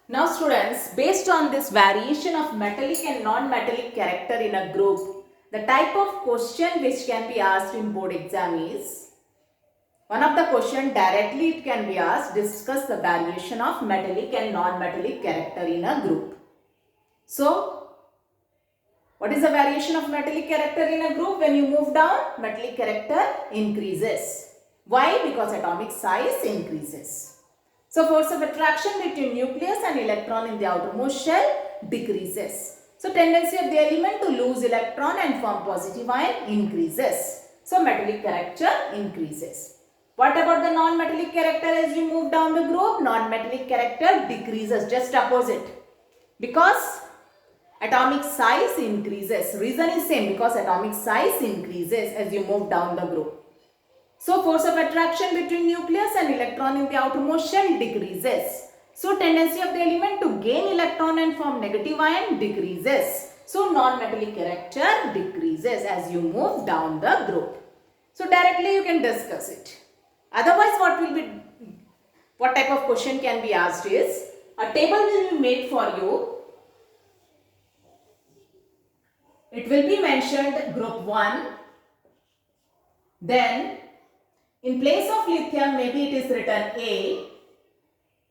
Now students, based on this variation of metallic and non-metallic character in a group, the type of question which can be asked in board exam is, one of the question directly it can be asked, discuss the variation of metallic and non-metallic character in a group. So, what is the variation of metallic character in a group? When you move down, metallic character increases. Why? Because atomic size increases. So force of attraction between nucleus and electron in the outermost shell decreases. So tendency of the element to lose electron and form positive ion increases. So metallic character increases. What about the non-metallic character as you move down the group? Non-metallic character decreases, just opposite. Because atomic size increases. Reason is same, because atomic size increases as you move down the group. So force of attraction between nucleus and electron in the outermost shell decreases. So tendency of the element to gain electron and form negative ion decreases. So non-metallic character decreases as you move down the group. So directly you can discuss it. Otherwise what type of question can be asked is, a table will be made for you. It will be mentioned group 1. Then in place of lithium, maybe it is written A,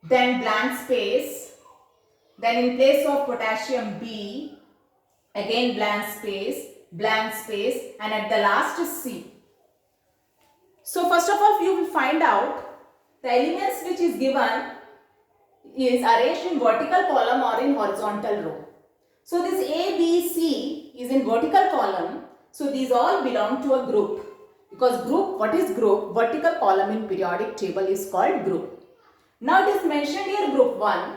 then blank space, then in place of potassium B, again blank space, and at the last is C. So first of all, you will find out the elements which is given is arranged in vertical column or in horizontal row. So this A, B, C is in vertical column, so these all belong to a group. Because group, what is group? Vertical column in periodic table is called group. Now it is mentioned here group 1.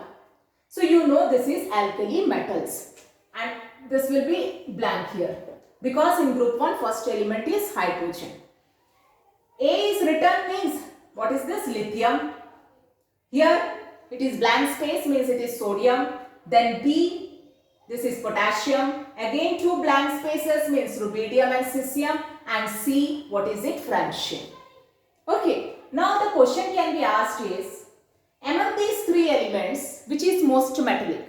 So you know this is alkali metals. And this will be blank here. Because in group 1 first element is hydrogen. A is written means, what is this? Lithium. Here it is blank space means it is sodium. Then B, this is potassium. Again 2 blank spaces means rubidium and cesium. And C, what is it? Francium. Okay, now the question can be asked is, among these 3 elements, which is most metallic?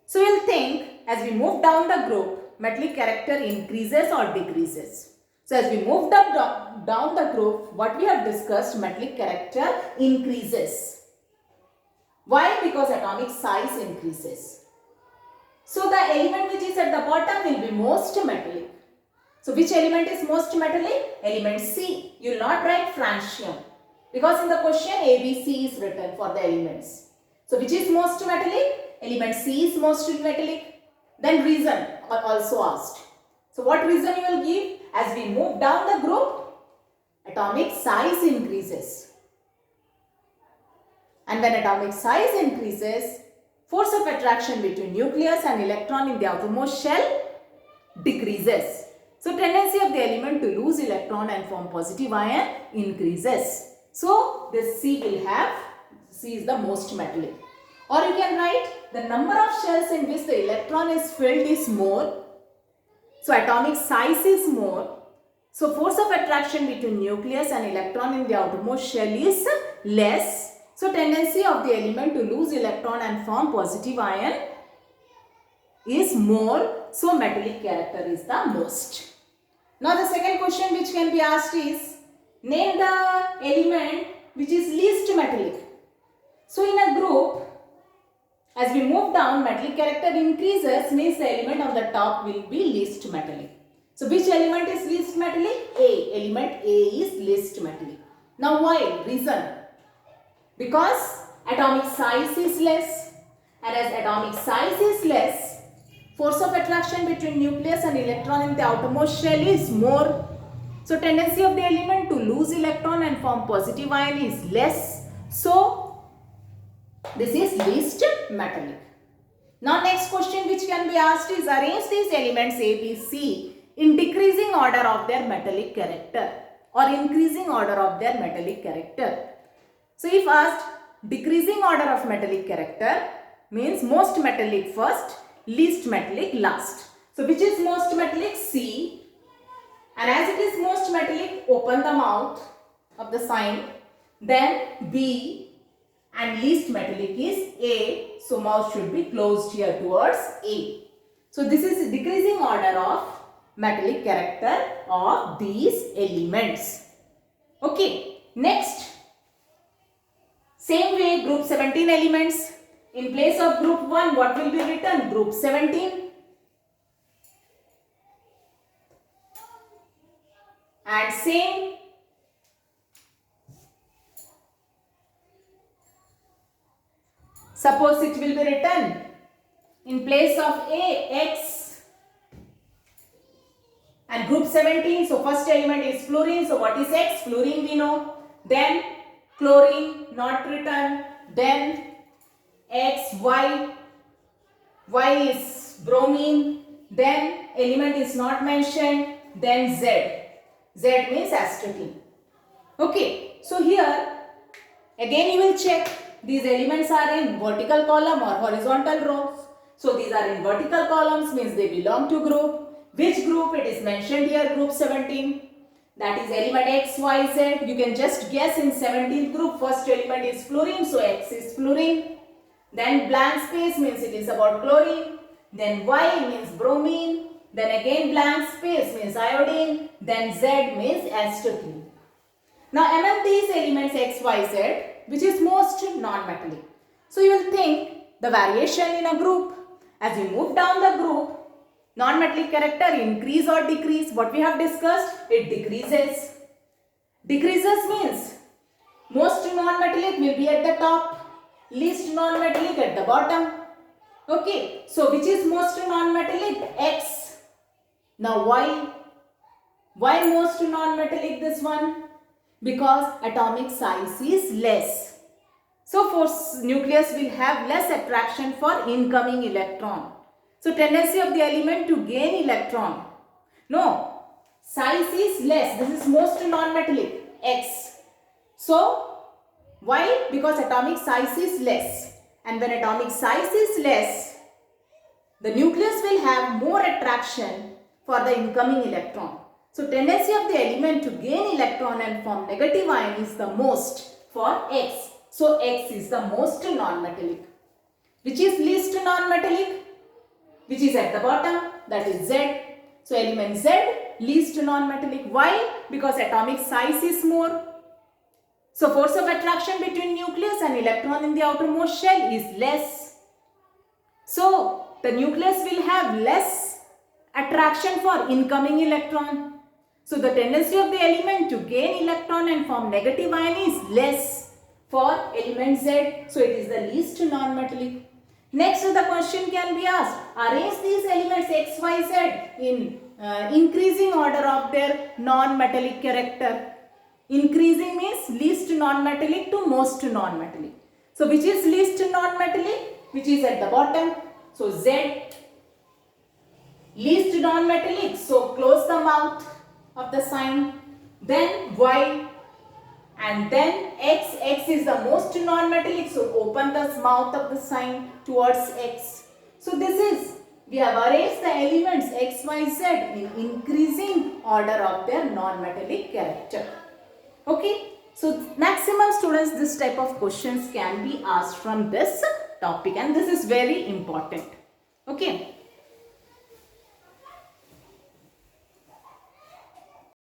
So we'll think, as we move down the group, metallic character increases or decreases. So as we move down the group, what we have discussed, metallic character increases. Why? Because atomic size increases. So the element which is at the bottom will be most metallic. So which element is most metallic? Element C. You will not write francium. Because in the question A, B, C is written for the elements. So which is most metallic? Element C is most metallic. Then reason also asked. So what reason you will give? As we move down the group, atomic size increases. And when atomic size increases, force of attraction between nucleus and electron in the outermost shell decreases. So tendency of the element to lose electron and form positive ion increases. So this C will have, C is the most metallic. Or you can write the number of shells in which the electron is filled is more. So atomic size is more. So force of attraction between nucleus and electron in the outermost shell is less. So tendency of the element to lose electron and form positive ion is more. So metallic character is the most. Now the second question which can be asked is, name the element which is least metallic. So in a group, as we move down, metallic character increases means the element on the top will be least metallic. So which element is least metallic? A. Element A is least metallic. Now why? Reason. Because atomic size is less, and as atomic size is less, force of attraction between nucleus and electron in the outermost shell is more. So tendency of the element to lose electron and form positive ion is less. So this is least metallic. Now next question which can be asked is, arrange these elements A, B, C in decreasing order of their metallic character or increasing order of their metallic character. So if asked decreasing order of metallic character means most metallic first, least metallic last. So which is most metallic? C. And as it is most metallic, open the mouth of the sign. Then B. and least metallic is A. So mouse should be closed here towards A. So this is decreasing order of metallic character of these elements. Okay, next. Same way group 17 elements. In place of group 1, what will be written? Group 17. And same. Suppose it will be written in place of A, X. And group 17, so first element is fluorine. So what is X? Fluorine we know. Then chlorine, not written. Then X, Y. Y is bromine. Then element is not mentioned. Then Z. Z means astatine. Okay. So here again you will check these elements are in vertical column or horizontal rows. So these are in vertical columns, means they belong to group. Which group? It is mentioned here, group 17. That is element X, Y, Z. You can just guess in 17th group, first element is fluorine, so X is fluorine. Then blank space means it is about chlorine. Then Y means bromine. Then again blank space means iodine. Then Z means astatine. Now among these elements X, Y, Z, which is most non-metallic? So you will think the variation in a group. As you move down the group, non-metallic character increase or decrease. What we have discussed, it decreases. Decreases means most non-metallic will be at the top, least non-metallic at the bottom. Okay, so which is most non-metallic? X. Now why? Why most non-metallic this one? Because atomic size is less. So for nucleus will have less attraction for incoming electron. So tendency of the element to gain electron. No, size is less. This is most non-metallic, X. So why? Because atomic size is less. And when atomic size is less, the nucleus will have more attraction for the incoming electron. So tendency of the element to gain electron and form negative ion is the most for X. So X is the most non-metallic. Which is least non-metallic? Which is at the bottom, that is Z. So element Z, least non-metallic. Why? Because atomic size is more. So force of attraction between nucleus and electron in the outermost shell is less. So the nucleus will have less attraction for incoming electron. So the tendency of the element to gain electron and form negative ion is less for element Z. So it is the least non-metallic. Next the question can be asked, arrange these elements X, Y, Z in increasing order of their non-metallic character. Increasing means least non-metallic to most non-metallic. So which is least non-metallic? Which is at the bottom. So Z, least non-metallic. So close the mouth of the sign. Then Y. And then X, X is the most non-metallic, so open the mouth of the sign towards X. So this is, we have arranged the elements X, Y, Z in increasing order of their non-metallic character. Okay, so maximum students this type of questions can be asked from this topic and this is very important. Okay.